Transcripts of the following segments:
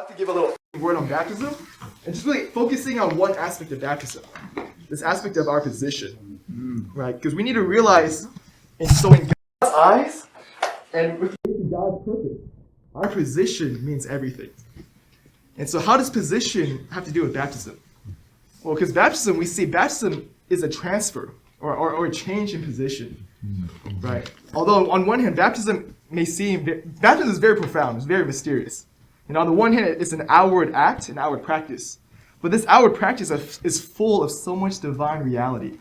like to give a little word on baptism and just really focusing on one aspect of baptism, this aspect of our position, right? Because we need to realize, in God's eyes and with God's purpose, our position means everything. And so how does position have to do with baptism? Well, because baptism, we see baptism is a transfer or a change in position, right? Although on one hand, baptism is very profound, it's very mysterious. And on the one hand, it's an outward act, an outward practice. But this outward practice is full of so much divine reality.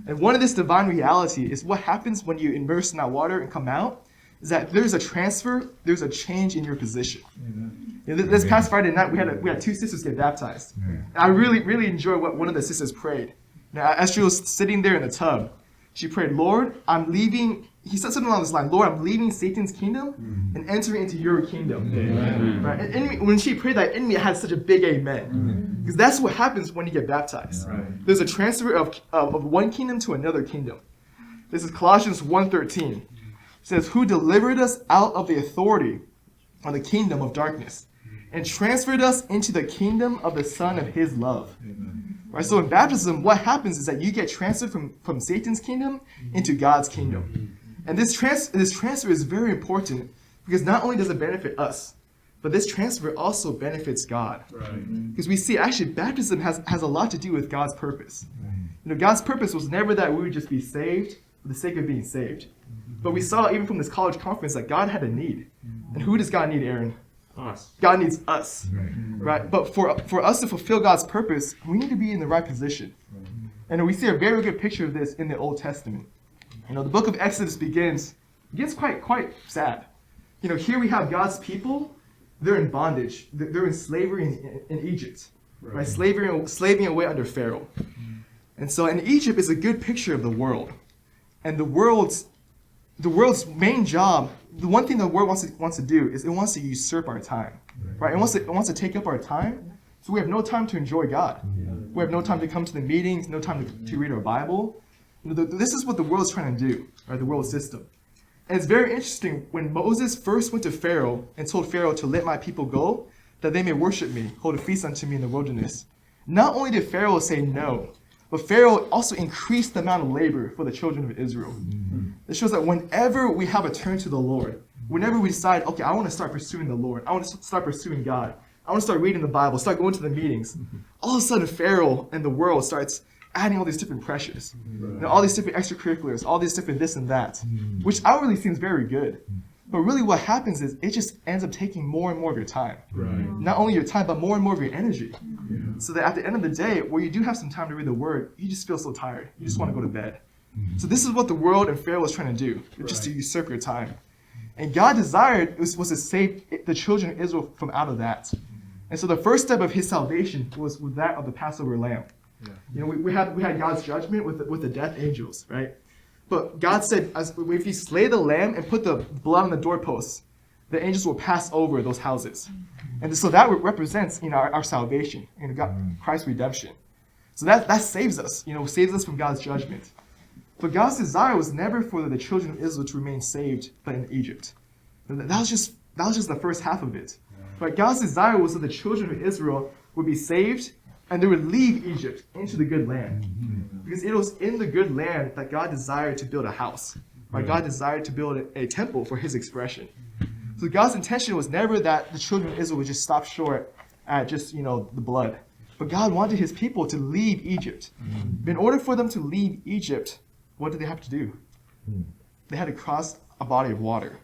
And one of this divine reality is what happens when you immerse in that water and come out, is that there's a transfer, there's a change in your position. You know, this past Friday night, we had two sisters get baptized. And I really enjoyed what one of the sisters prayed. Now, as she was sitting there in the tub, she prayed, Lord, I'm leaving, he said something along this line, Lord, I'm leaving Satan's kingdom and entering into your kingdom. Amen. Right? And when she prayed that, in me, it had such a big amen. Because that's what happens when you get baptized. Right. There's a transfer of one kingdom to another kingdom. This is Colossians 1:13. It says, who delivered us out of the authority of the kingdom of darkness and transferred us into the kingdom of the Son of his love. Right, so in baptism, what happens is that you get transferred from Satan's kingdom into God's kingdom. And this transfer is very important because not only does it benefit us, but this transfer also benefits God. Right. Because we see actually baptism has a lot to do with God's purpose. Right. You know, God's purpose was never that we would just be saved for the sake of being saved. But we saw even from this college conference that God had a need. And who does God need, Aaron? Us. God needs us. Right? But for us to fulfill God's purpose, we need to be in the right position. And we see a very good picture of this in the Old Testament. You know, the book of Exodus begins quite sad. You know, here we have God's people, they're in bondage. They're in slavery in Egypt. Right? Slaving away under Pharaoh. And so in Egypt is a good picture of the world. And the world's main job, the one thing the world wants to do is it wants to usurp our time, right? It wants to take up our time, so we have no time to enjoy God. We have no time to come to the meetings, no time to read our Bible. This is what the world is trying to do, right? The world system. And it's very interesting when Moses first went to Pharaoh and told Pharaoh to let my people go, that they may worship me, hold a feast unto me in the wilderness. Not only did Pharaoh say no, but Pharaoh also increased the amount of labor for the children of Israel. It shows that whenever we have a turn to the Lord, whenever we decide, okay, I want to start pursuing the Lord, I want to start pursuing God, I want to start reading the Bible, start going to the meetings, all of a sudden Pharaoh and the world starts adding all these different pressures, you know, all these different extracurriculars, all these different this and that, which outwardly seems very good. But really what happens is it just ends up taking more and more of your time. Not only your time, but more and more of your energy. So that at the end of the day, where you do have some time to read the Word, you just feel so tired. You just want to go to bed. So this is what the world and Pharaoh was trying to do, just to usurp your time. And God desired was to save the children of Israel from out of that. And so the first step of his salvation was with that of the Passover lamb. You know, we had God's judgment with the death angels, right? But God said, if you slay the lamb and put the blood on the doorposts, the angels will pass over those houses. And so that represents, you know, our salvation, you know, Christ's redemption. So that saves us, you know, saves us from God's judgment. But God's desire was never for the children of Israel to remain saved, but in Egypt. That was just the first half of it. But God's desire was that the children of Israel would be saved and they would leave Egypt into the good land. Because it was in the good land that God desired to build a house. Right? God desired to build a temple for his expression. So God's intention was never that the children of Israel would just stop short at just, you know, the blood. But God wanted his people to leave Egypt. In order for them to leave Egypt, what did they have to do? They had to cross a body of water.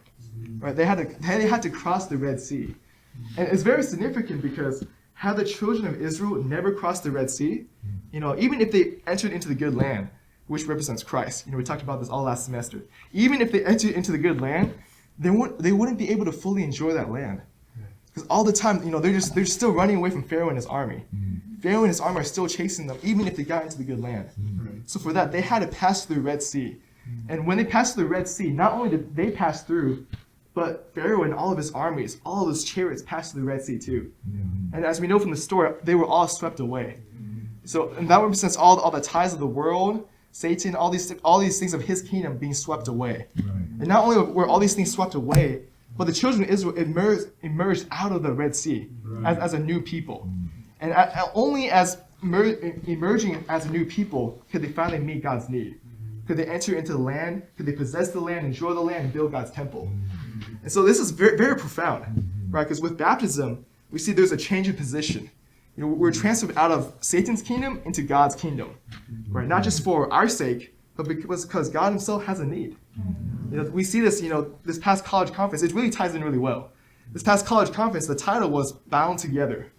Right? They had to cross the Red Sea. And it's very significant because had the children of Israel never crossed the Red Sea, you know, even if they entered into the good land, which represents Christ, you know, we talked about this all last semester. Even if they entered into the good land, they wouldn't be able to fully enjoy that land. Because all the time, you know, they're still running away from Pharaoh and his army. Pharaoh and his army are still chasing them, even if they got into the good land. So for that, they had to pass through the Red Sea. And when they passed through the Red Sea, not only did they pass through, but Pharaoh and all of his armies, all of his chariots passed through the Red Sea too. And as we know from the story, they were all swept away. So and that represents all the ties of the world, Satan, all these things of his kingdom being swept away. And not only were all these things swept away, but the children of Israel emerged out of the Red Sea as a new people. And only as emerging as a new people could they finally meet God's need. Could they enter into the land? Could they possess the land, enjoy the land, and build God's temple? And so this is very, very profound, right? Because with baptism, we see there's a change in position. We're transferred out of Satan's kingdom into God's kingdom, right? Not just for our sake, but because God himself has a need. We see this, this past college conference, it really ties in really well. This past college conference, the title was Bound Together.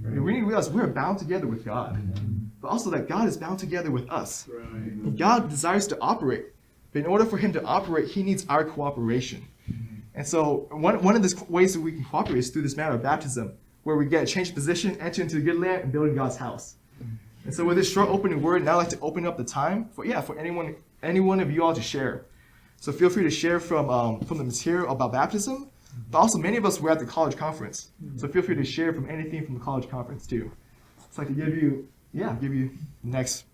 We need to realize we're bound together with God, but also that God is bound together with us. And God desires to operate, but in order for him to operate, he needs our cooperation. And so one of the ways that we can cooperate is through this matter of baptism, where we get a change of position, enter into the good land, and build God's house. And so with this short opening word, now I'd like to open up the time for any one of you all to share. So feel free to share from the material about baptism, but also many of us were at the college conference. So feel free to share from anything from the college conference too. It's like to give you next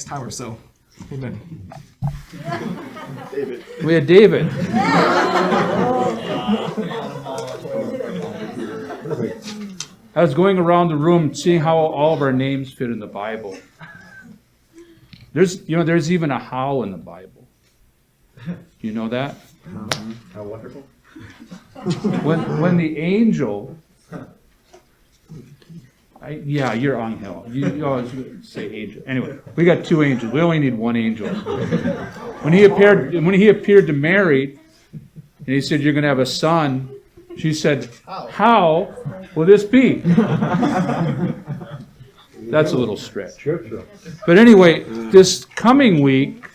time or so. Amen. David. We had David. I was going around the room seeing how all of our names fit in the Bible. There's even a how in the Bible. Do you know that? How wonderful. When the angel, you're Angel. You always say angel. Anyway, we got two angels. We only need one angel. When he appeared to Mary, and he said, "You're going to have a son," she said, "How will this be?" That's a little stretch. But anyway, this coming week,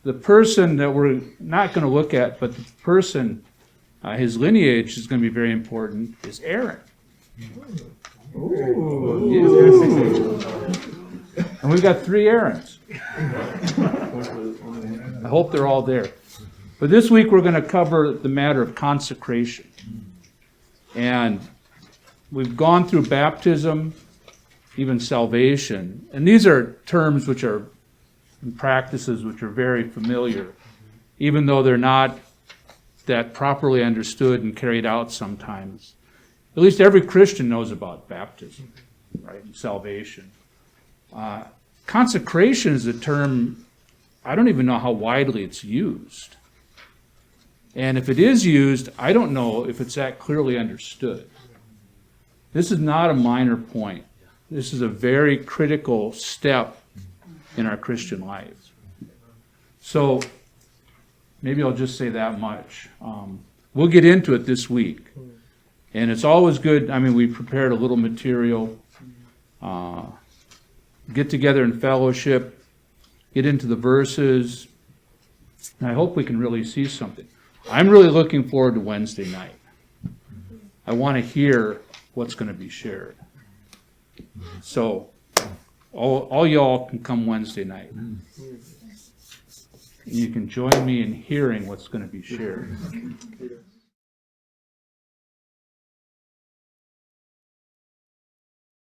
the person that we're not going to look at, but the person, his lineage is going to be very important, is Aaron. Ooh. And we've got 3 Aarons. I hope they're all there. But this week we're going to cover the matter of consecration. And we've gone through baptism, even salvation. And these are terms which are, and practices which are very familiar, even though they're not that properly understood and carried out sometimes. At least every Christian knows about baptism, right, and salvation. Consecration is a term, I don't even know how widely it's used. And if it is used, I don't know if it's that clearly understood. This is not a minor point. This is a very critical step in our Christian lives. So maybe I'll just say that much. We'll get into it this week. And it's always good, we prepared a little material, get together in fellowship, get into the verses, and I hope we can really see something. I'm really looking forward to Wednesday night. I want to hear what's going to be shared. So, all y'all can come Wednesday night. You can join me in hearing what's going to be shared.